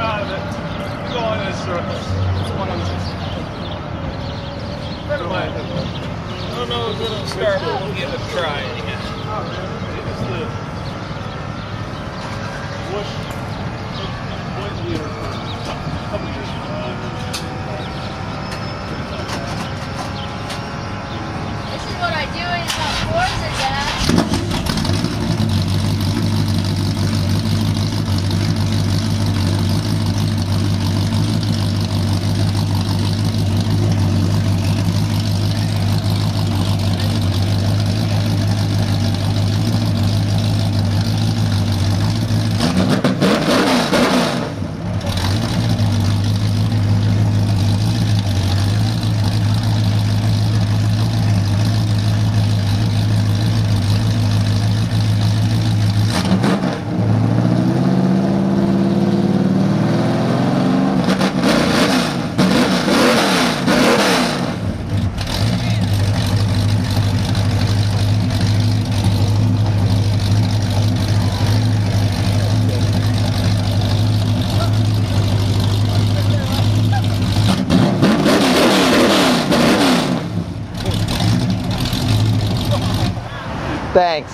out of it. Go on in a circle. I don't know if it'll start, but we'll give it a try anyhow. It's the Bush leader for a couple years ago. This is what I do when it's on Forza, Dad. Thanks.